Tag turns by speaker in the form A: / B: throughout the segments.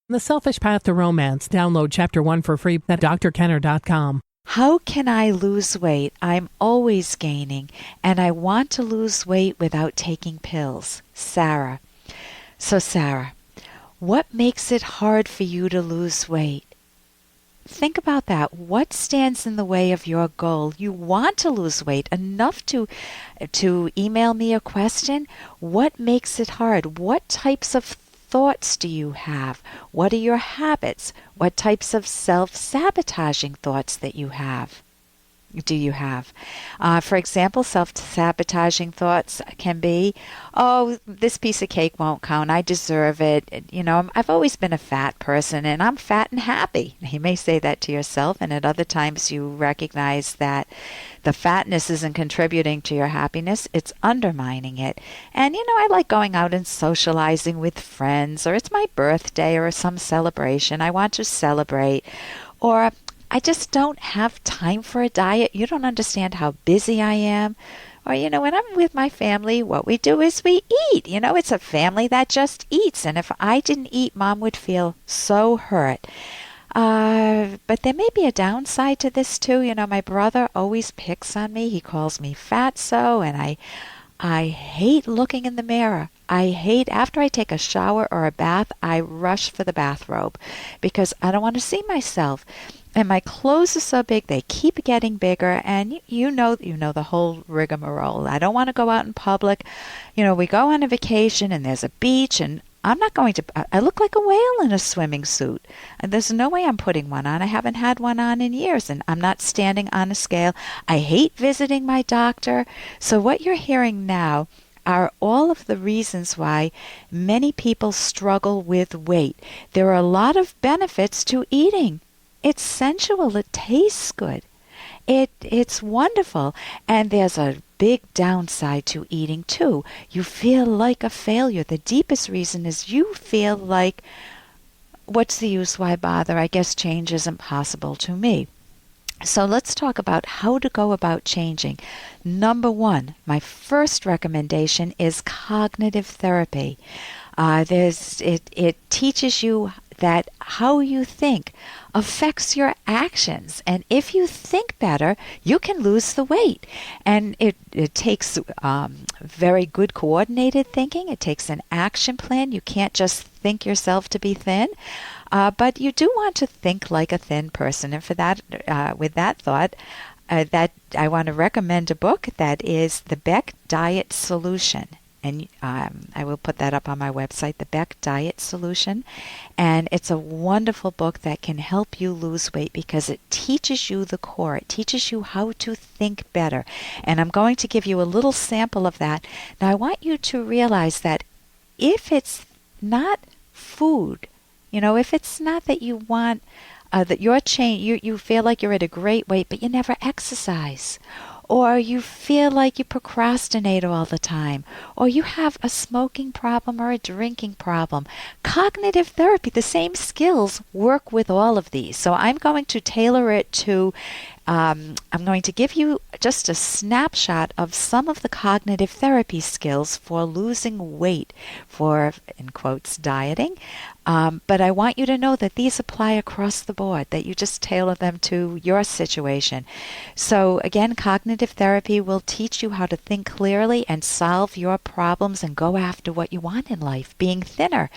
A: The Selfish Path to Romance. Download Chapter 1 for free at drkenner.com.
B: How can I lose weight? I'm always gaining, and I want to lose weight without taking pills. Sarah. So, Sarah, what makes it hard for you to lose weight? Think about that. What stands in the way of your goal? You want to lose weight enough to email me a question. What makes it hard? What types of thoughts do you have? What are your habits? What types of self-sabotaging thoughts do you have? For example, self-sabotaging thoughts can be, oh, this piece of cake won't count. I deserve it. You know, I've always been a fat person and I'm fat and happy. You may say that to yourself, and at other times you recognize that the fatness isn't contributing to your happiness. It's undermining it. And, you know, I like going out and socializing with friends, or it's my birthday or some celebration. I want to celebrate. Or I just don't have time for a diet. You don't understand how busy I am. Or, you know, when I'm with my family, what we do is we eat. You know, it's a family that just eats. And if I didn't eat, Mom would feel so hurt. But there may be a downside to this too. You know, my brother always picks on me. He calls me fatso, and I hate looking in the mirror. I hate, after I take a shower or a bath, I rush for the bathrobe because I don't want to see myself. And my clothes are so big, they keep getting bigger, and you know the whole rigmarole. I don't want to go out in public. You know, we go on a vacation and there's a beach, and I'm not going to, I look like a whale in a swimming suit. And there's no way I'm putting one on. I haven't had one on in years, and I'm not standing on a scale. I hate visiting my doctor. So what you're hearing now are all of the reasons why many people struggle with weight. There are a lot of benefits to eating. It's sensual. It tastes good. It's wonderful. And there's a big downside to eating too. You feel like a failure. The deepest reason is you feel like, what's the use? Why bother? I guess change isn't possible to me. So let's talk about how to go about changing. Number one, my first recommendation is cognitive therapy. It teaches you that how you think affects your actions. And if you think better, you can lose the weight. And it takes very good coordinated thinking. It takes an action plan. You can't just think yourself to be thin. But you do want to think like a thin person. And for that, with that thought, that I want to recommend a book that is The Beck Diet Solution. And I will put that up on my website, The Beck Diet Solution. And it's a wonderful book that can help you lose weight because it teaches you the core. It teaches you how to think better. And I'm going to give you a little sample of that. Now, I want you to realize that if it's not food, you know, if it's not that you want, that you feel like you're at a great weight, but you never exercise, or you feel like you procrastinate all the time, or you have a smoking problem or a drinking problem. Cognitive therapy, the same skills work with all of these. So I'm going to tailor it to, I'm going to give you just a snapshot of some of the cognitive therapy skills for losing weight, for, in quotes, dieting. But I want you to know that these apply across the board, that you just tailor them to your situation. So again, cognitive therapy will teach you how to think clearly and solve your problems and go after what you want in life, being thinner.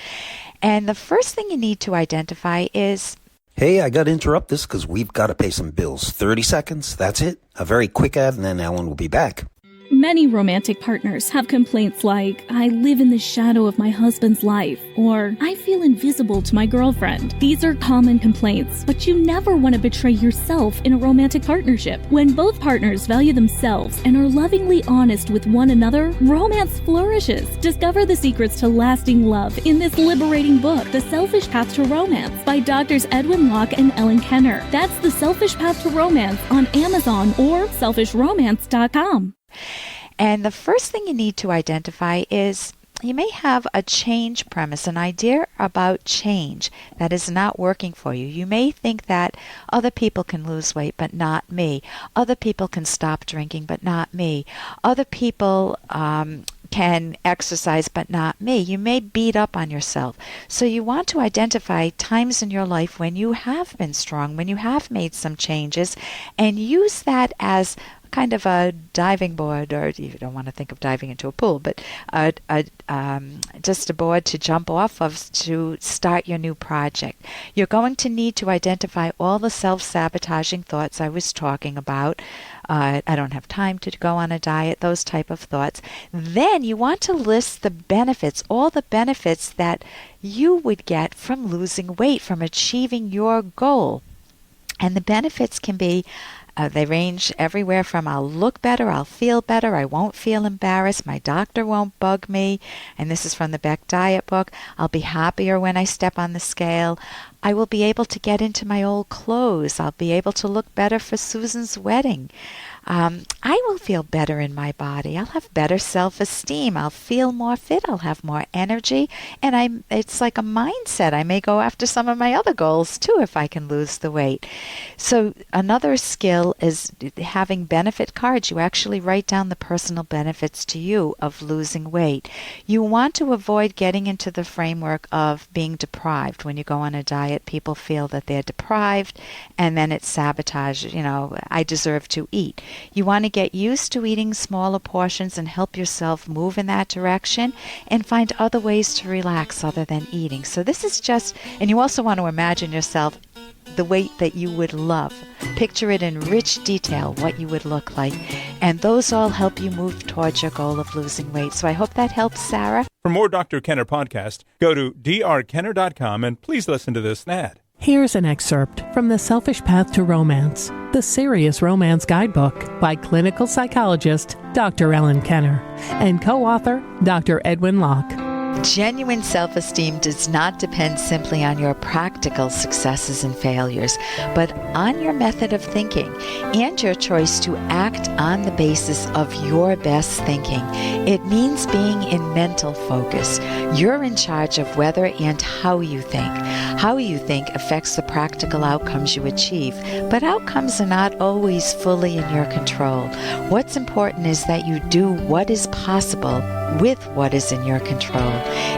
B: And the first thing you need to identify is,
C: hey, I got to interrupt this because we've got to pay some bills. 30 seconds, that's it. A very quick ad, and then Ellen will be back.
D: Many romantic partners have complaints like, I live in the shadow of my husband's life, or I feel invisible to my girlfriend. These are common complaints, but you never want to betray yourself in a romantic partnership. When both partners value themselves and are lovingly honest with one another, romance flourishes. Discover the secrets to lasting love in this liberating book, The Selfish Path to Romance, by Drs. Edwin Locke and Ellen Kenner. That's The Selfish Path to Romance on Amazon or selfishromance.com.
B: And the first thing you need to identify is you may have a change premise, an idea about change that is not working for you. You may think that other people can lose weight, but not me. Other people can stop drinking, but not me. Other people can exercise but not me. You may beat up on yourself. So you want to identify times in your life when you have been strong, when you have made some changes, and use that as kind of a diving board, or you don't want to think of diving into a pool, but just a board to jump off of to start your new project. You're going to need to identify all the self-sabotaging thoughts I was talking about. I don't have time to go on a diet, those type of thoughts. Then you want to list the benefits, all the benefits that you would get from losing weight, from achieving your goal. And the benefits can be, they range everywhere from I'll look better, I'll feel better, I won't feel embarrassed, my doctor won't bug me, and this is from the Beck Diet book. I'll be happier when I step on the scale. I will be able to get into my old clothes. I'll be able to look better for Susan's wedding. I will feel better in my body. I'll have better self-esteem. I'll feel more fit. I'll have more energy. And it's like a mindset. I may go after some of my other goals too if I can lose the weight. So another skill is having benefit cards. You actually write down the personal benefits to you of losing weight. You want to avoid getting into the framework of being deprived. When you go on a diet, people feel that they're deprived, and then it's sabotage. I deserve to eat. You want to get used to eating smaller portions and help yourself move in that direction and find other ways to relax other than eating. So this is just, and you also want to imagine yourself the weight that you would love. Picture it in rich detail, what you would look like. And those all help you move towards your goal of losing weight. So I hope that helps, Sarah.
E: For more Dr. Kenner podcast, go to drkenner.com and please listen to this ad.
A: Here's an excerpt from The Selfish Path to Romance, the Serious Romance Guidebook by clinical psychologist Dr. Ellen Kenner and co-author Dr. Edwin Locke.
B: Genuine self-esteem does not depend simply on your practical successes and failures, but on your method of thinking and your choice to act on the basis of your best thinking. It means being in mental focus. You're in charge of whether and how you think. How you think affects the practical outcomes you achieve, but outcomes are not always fully in your control. What's important is that you do what is possible with what is in your control.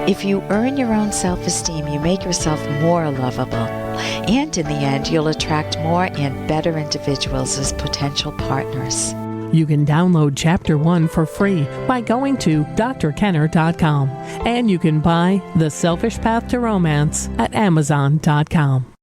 B: If you earn your own self-esteem, you make yourself more lovable. And in the end, you'll attract more and better individuals as potential partners.
A: You can download Chapter 1 for free by going to drkenner.com. And you can buy The Selfish Path to Romance at amazon.com.